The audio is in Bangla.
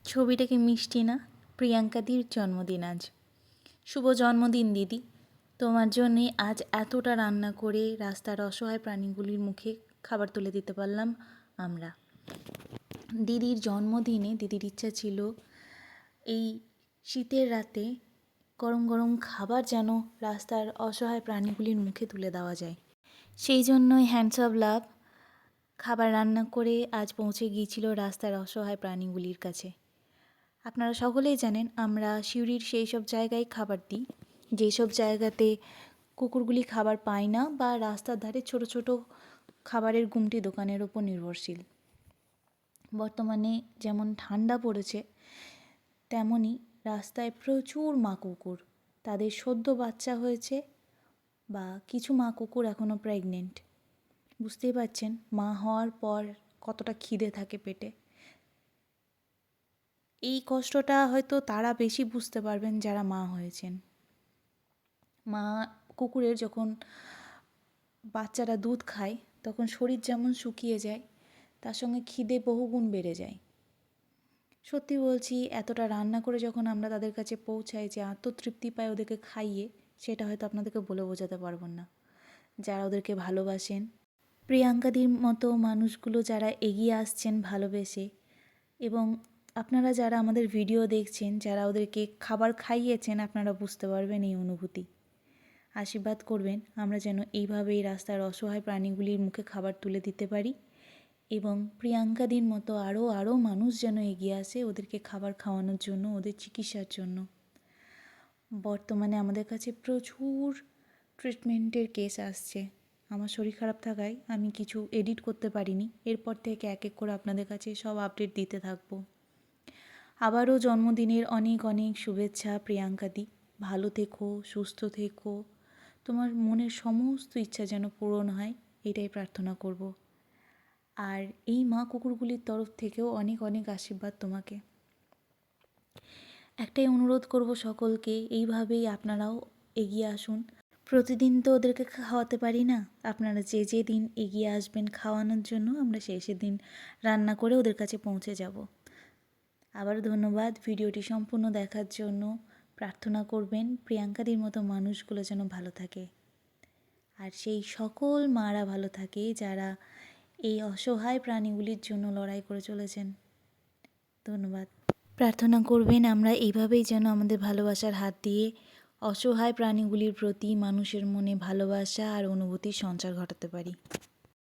ছবিটাকে মিষ্টি না? প্রিয়াঙ্কাদির জন্মদিন আজ। শুভ জন্মদিন দিদি। তোমার জন্যে আজ এতটা রান্না করে রাস্তার অসহায় প্রাণীগুলির মুখে খাবার তুলে দিতে পারলাম আমরা। দিদির জন্মদিনে দিদির ইচ্ছা ছিল এই শীতের রাতে গরম গরম খাবার যেন রাস্তার অসহায় প্রাণীগুলির মুখে তুলে দেওয়া যায়। সেই জন্যই হ্যান্ডস অফ লাভ খাবার রান্না করে আজ পৌঁছে গিয়েছিল রাস্তার অসহায় প্রাণীগুলির কাছে। আপনারা সকলেই জানেন আমরা সিউড়ির সেই সব জায়গায় খাবার দিই যেসব জায়গাতে কুকুরগুলি খাবার পায় না বা রাস্তার ধারে ছোট ছোট খাবারের গুমটি দোকানের ওপর নির্ভরশীল। বর্তমানে যেমন ঠান্ডা পড়েছে তেমনই রাস্তায় প্রচুর মা কুকুর, তাদের সদ্য বাচ্চা হয়েছে বা কিছু মা কুকুর এখনও প্রেগনেন্ট। বুঝতেই পারছেন মা হওয়ার পর কতটা খিদে থাকে পেটে। এই কষ্টটা হয়তো তারা বেশি বুঝতে পারবেন যারা মা হয়েছেন। মা কুকুরের যখন বাচ্চারা দুধ খায় তখন শরীর যেমন শুকিয়ে যায় তার সঙ্গে খিদে বহুগুণ বেড়ে যায়। সত্যি বলছি, এতটা রান্না করে যখন আমরা তাদের কাছে পৌঁছাই যে আত্মতৃপ্তি পায় ওদেরকে খাইয়ে, সেটা হয়তো আপনাদেরকে বলে বোঝাতে পারবো না। যারা ওদেরকে ভালোবাসেন, প্রিয়াঙ্কাদির মতো মানুষগুলো যারা এগিয়ে আসছেন ভালোবেসে, এবং আপনারা যারা আমাদের ভিডিও দেখছেন, যারা ওদেরকে খাবার খাইয়েছেন, আপনারা বুঝতে পারবেন এই অনুভূতি। আশীর্বাদ করবেন আমরা যেন এইভাবেই রাস্তার অসহায় প্রাণীগুলির মুখে খাবার তুলে দিতে পারি এবং প্রিয়াঙ্কাদির মতো আরও মানুষ যেন এগিয়ে আসে ওদেরকে খাবার খাওয়ানোর জন্য, ওদের চিকিৎসার জন্য। বর্তমানে আমাদের কাছে প্রচুর ট্রিটমেন্টের কেস আসছে। আমার শরীর খারাপ থাকায় আমি কিছু এডিট করতে পারিনি। এরপর থেকে এক এক করে আপনাদের কাছে সব আপডেট দিতে থাকবো। আবারও জন্মদিনের অনেক অনেক শুভেচ্ছা প্রিয়াঙ্কাদি। ভালো থেকো, সুস্থ থেকো, তোমার মনের সমস্ত ইচ্ছা যেন পূরণ হয়, এটাই প্রার্থনা করব। আর এই মা কুকুরগুলির তরফ থেকেও অনেক অনেক আশীর্বাদ তোমাকে। একটাই অনুরোধ করব সকলকে, এইভাবেই আপনারাও এগিয়ে আসুন। প্রতিদিন তো ওদেরকে খাওয়াতে পারি না, আপনারা যে যে দিন এগিয়ে আসবেন খাওয়ানোর জন্য আমরা সেই দিন রান্না করে ওদের কাছে পৌঁছে যাব। আবার ধন্যবাদ ভিডিওটি সম্পূর্ণ দেখার জন্য। প্রার্থনা করবেন প্রিয়াঙ্কাদির মতো মানুষগুলো যেন ভালো থাকে, আর সেই সকল মারা ভালো থাকে যারা এই অসহায় প্রাণীগুলির জন্য লড়াই করে চলেছেন। ধন্যবাদ। প্রার্থনা করবেন আমরা এইভাবেই যেন আমাদের ভালোবাসার হাত দিয়ে অসহায় প্রাণীগুলির প্রতি মানুষের মনে ভালোবাসা আর অনুভূতির সঞ্চার ঘটাতে পারি।